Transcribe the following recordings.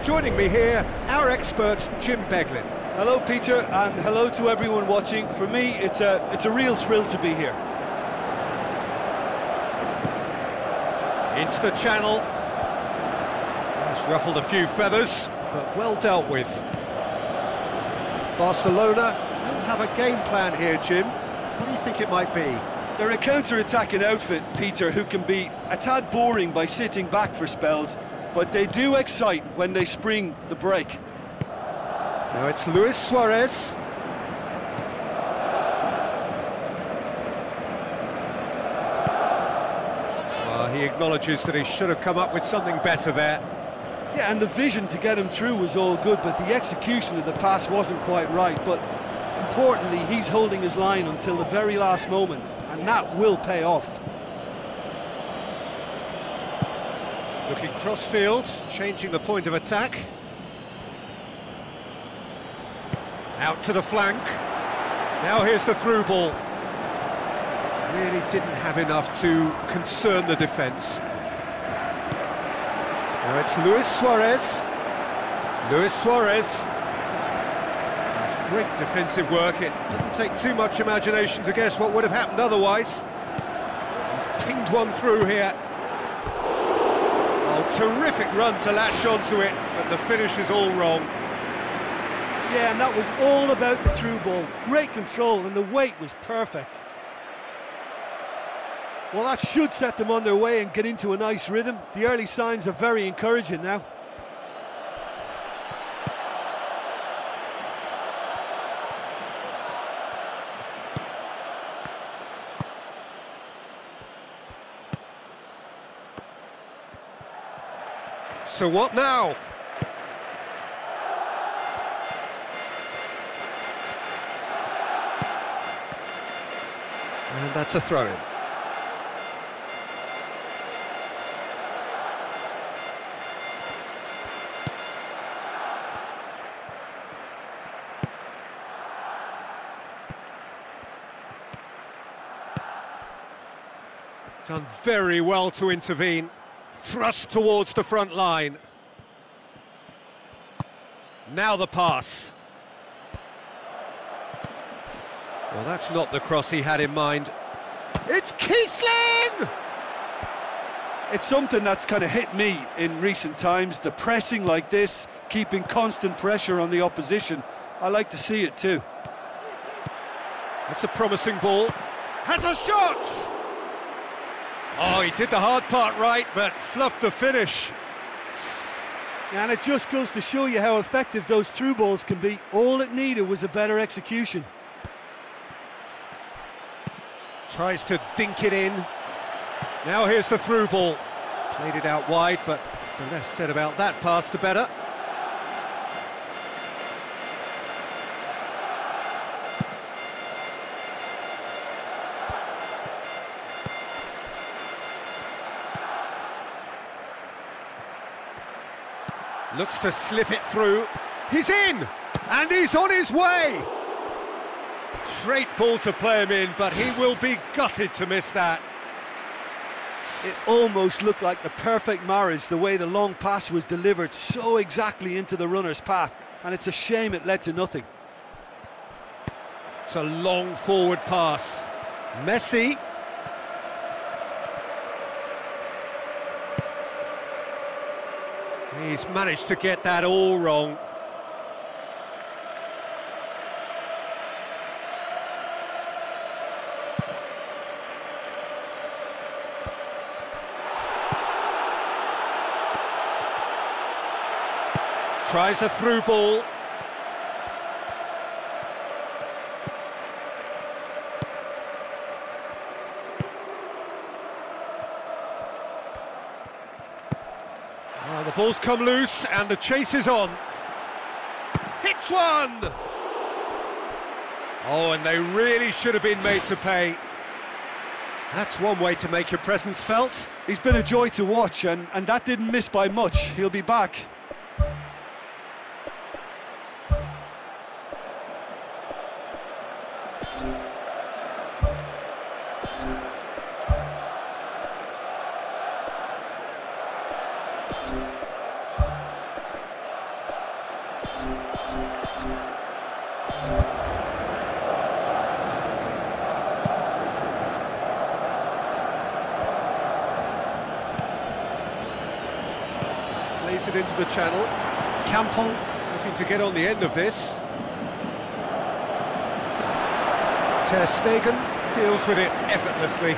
Joining me here, our expert, Jim Beglin. Hello, Peter, and hello to everyone watching. For me, it's a real thrill to be here. Into the channel. It's ruffled a few feathers, but well dealt with. Barcelona will have a game plan here, Jim. What do you think it might be? They're a counter-attacking outfit, Peter, who can be a tad boring by sitting back for spells, but they do excite when they spring the break. Now it's Luis Suarez. Well, he acknowledges that he should have come up with something better there. Yeah, and the vision to get him through was all good, but the execution of the pass wasn't quite right. But importantly, he's holding his line until the very last moment, and that will pay off. Looking cross-field, changing the point of attack. Out to the flank. Now here's the through ball. Really didn't have enough to concern the defence. Now it's Luis Suarez. Luis Suarez. That's great defensive work. It doesn't take too much imagination to guess what would have happened otherwise. He's pinged one through here. Oh, terrific run to latch onto it, but the finish is all wrong. Yeah, and that was all about the through ball. Great control, and the weight was perfect. Well, that should set them on their way and get into a nice rhythm. The early signs are very encouraging now. So what now? And that's a throw-in. Done very well to intervene. Thrust towards the front line. Now the pass. Well, that's not the cross he had in mind. It's Kiesling! It's something that's kind of hit me in recent times, the pressing like this, keeping constant pressure on the opposition. I like to see it too. That's a promising ball. Has a shot! Oh, he did the hard part right, but fluffed the finish. And it just goes to show you how effective those through balls can be. All it needed was a better execution. Tries to dink it in. Now here's the through ball. Played it out wide, but the less said about that pass, the better. Looks to slip it through. He's in! And he's on his way! Great ball to play him in, but he will be gutted to miss that. It almost looked like the perfect marriage, the way the long pass was delivered so exactly into the runner's path, and it's a shame it led to nothing. It's a long forward pass. Messi. He's managed to get that all wrong. Tries a through ball. Well, the ball's come loose and the chase is on. Hits one! Oh, and they really should have been made to pay. That's one way to make your presence felt. He's been a joy to watch, and that didn't miss by much. He'll be back. Plays it into the channel. Campbell looking to get on the end of this. Ter Stegen deals with it effortlessly.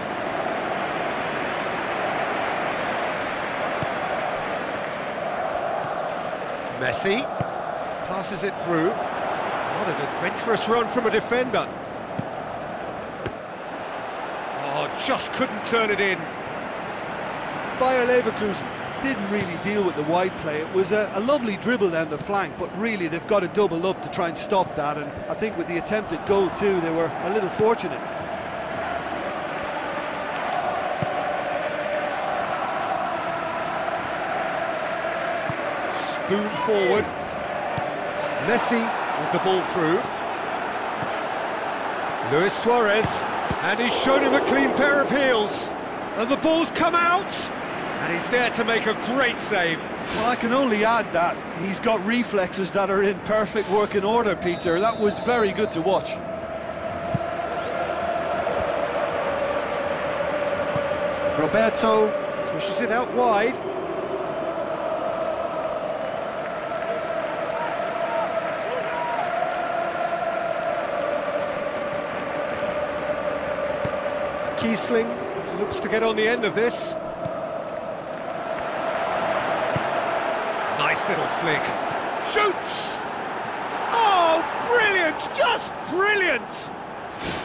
Messi passes it through. What an adventurous run from a defender. Oh, just couldn't turn it in. Bayer Leverkusen didn't really deal with the wide play. It was a lovely dribble down the flank, but really they've got to double up to try and stop that, and I think with the attempted goal too, they were a little fortunate. Spoon forward. Messi with the ball through. Luis Suarez, and he's shown him a clean pair of heels. And the ball's come out, and he's there to make a great save. Well, I can only add that he's got reflexes that are in perfect working order, Peter. That was very good to watch. Roberto pushes it out wide. Kiesling looks to get on the end of this. Nice little flick. Shoots! Oh, brilliant! Just brilliant!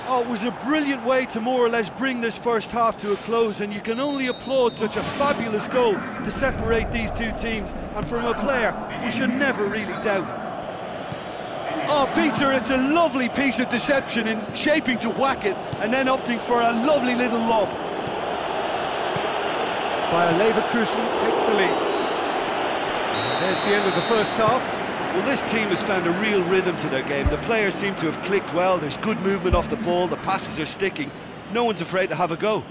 Oh, it was a brilliant way to more or less bring this first half to a close, and you can only applaud such a fabulous goal to separate these two teams, and from a player we should never really doubt. Oh, Peter, it's a lovely piece of deception in shaping to whack it and then opting for a lovely little lob. Bayer Leverkusen take the lead. And there's the end of the first half. Well, this team has found a real rhythm to their game. The players seem to have clicked well. There's good movement off the ball. The passes are sticking. No one's afraid to have a go.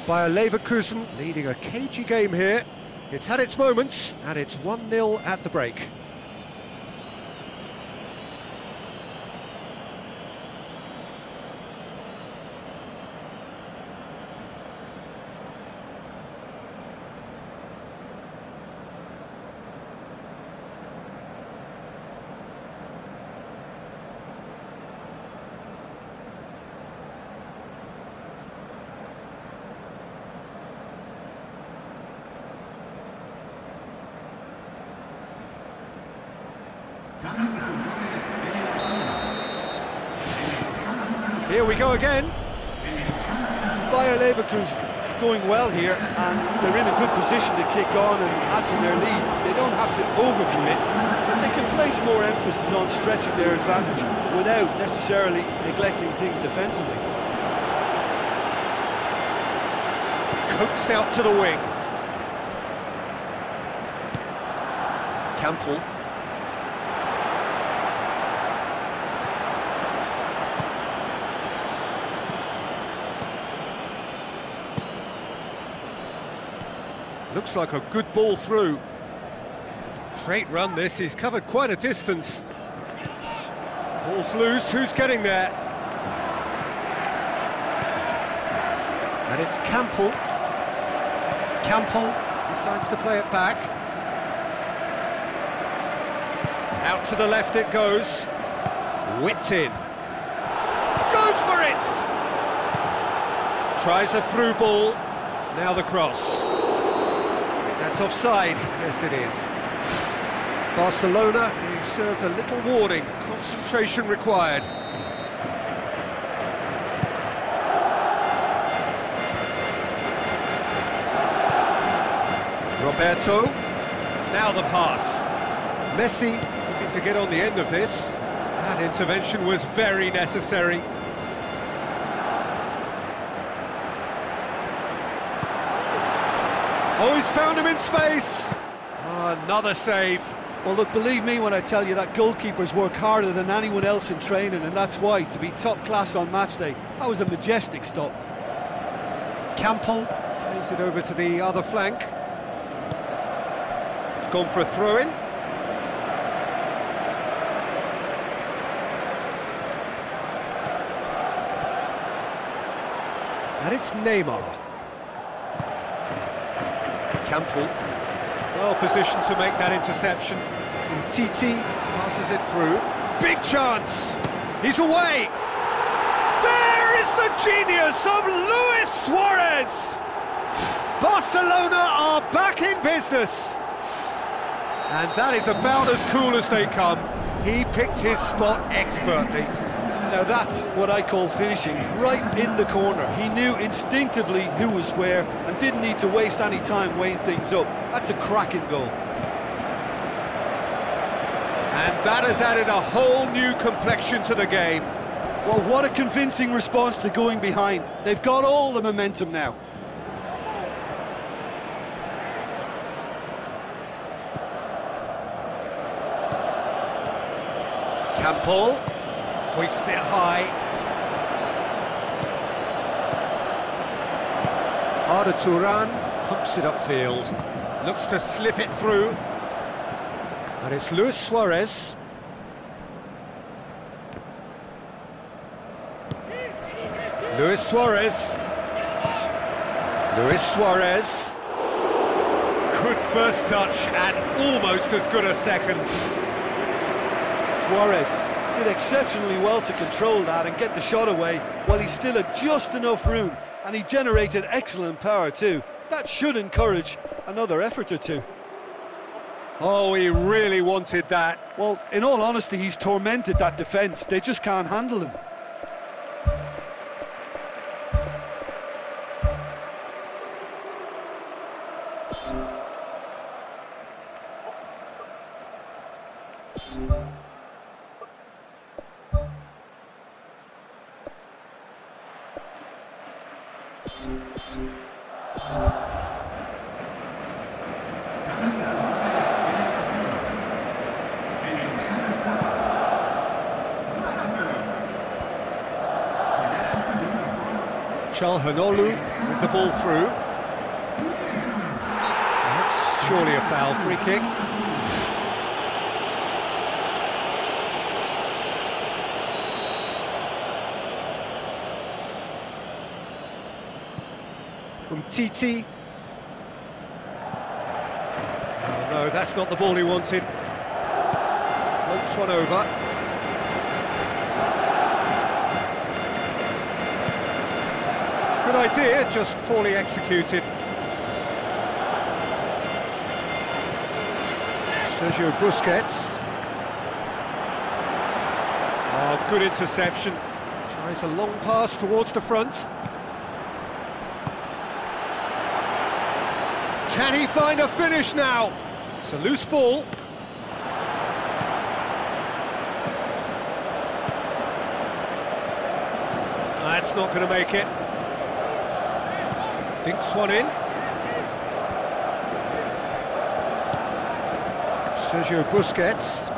Bayer Leverkusen leading a cagey game here. It's had its moments, and it's 1-0 at the break. Here we go again. Bayer Leverkusen going well here, and they're in a good position to kick on and add to their lead. They don't have to overcommit, but they can place more emphasis on stretching their advantage without necessarily neglecting things defensively. Coaxed out to the wing. Campbell. Looks like a good ball through. Great run this, he's covered quite a distance. Ball's loose, who's getting there? And it's Campbell. Campbell decides to play it back. Out to the left it goes. Whipped in. Goes for it! Tries a through ball. Now the cross. That's offside, yes it is. Barcelona being served a little warning, concentration required. Roberto, now the pass. Messi looking to get on the end of this. That intervention was very necessary. Oh, he's found him in space! Oh, another save. Well, look, believe me when I tell you that goalkeepers work harder than anyone else in training, and that's why, to be top class on match day, that was a majestic stop. Campbell plays it over to the other flank. It's gone for a throw-in. And it's Neymar. Campbell, well positioned to make that interception. Umtiti passes it through. Big chance! He's away! There is the genius of Luis Suarez! Barcelona are back in business! And that is about as cool as they come. He picked his spot expertly. Now that's what I call finishing, right in the corner. He knew instinctively who was where and didn't need to waste any time weighing things up. That's a cracking goal. And that has added a whole new complexion to the game. Well, what a convincing response to going behind. They've got all the momentum now. Campbell hoists it high. Arda Turan pumps it upfield. Looks to slip it through. And it's Luis Suarez. Luis Suarez. Luis Suarez. Good first touch and almost as good a second. Suarez did exceptionally well to control that and get the shot away while he still had just enough room, and he generated excellent power too. That should encourage another effort or two. Oh, he really wanted that. Well, in all honesty, he's tormented that defence. They just can't handle him. Çalhanoğlu with the ball through. That's surely a foul, free kick. Umtiti. Oh, no, that's not the ball he wanted. Floats one over. Good idea, just poorly executed. Sergio Busquets. Oh, good interception. Tries a long pass towards the front. Can he find a finish now? It's a loose ball. That's not going to make it. Dinks one in. Sergio Busquets.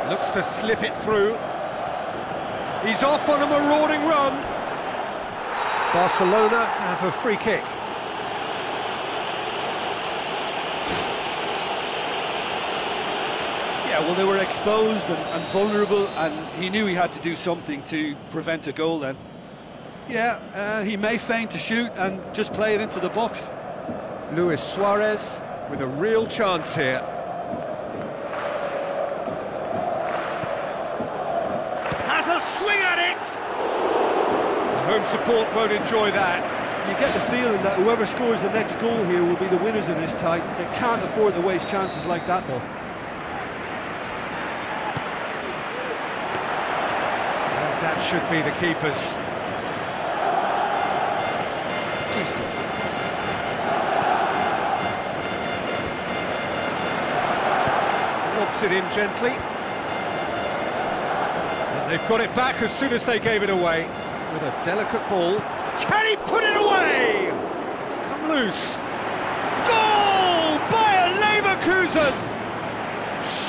Looks to slip it through. He's off on a marauding run. Barcelona have a free kick. Yeah, well, they were exposed and vulnerable, and he knew he had to do something to prevent a goal then. Yeah, he may feign to shoot and just play it into the box. Luis Suarez with a real chance here. Has a swing at it! The home support won't enjoy that. You get the feeling that whoever scores the next goal here will be the winners of this tie. They can't afford to waste chances like that, though. That should be the keeper's. Giesler. Lobs it in gently. And they've got it back as soon as they gave it away. With a delicate ball. Can he put it away? It's come loose. Goal! Bayer Leverkusen!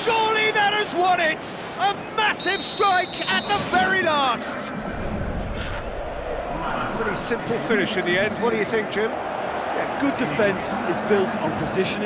Surely that has won it! A massive strike at the very last! Pretty simple finish in the end. What do you think, Jim? Yeah, good defence is built on positioning.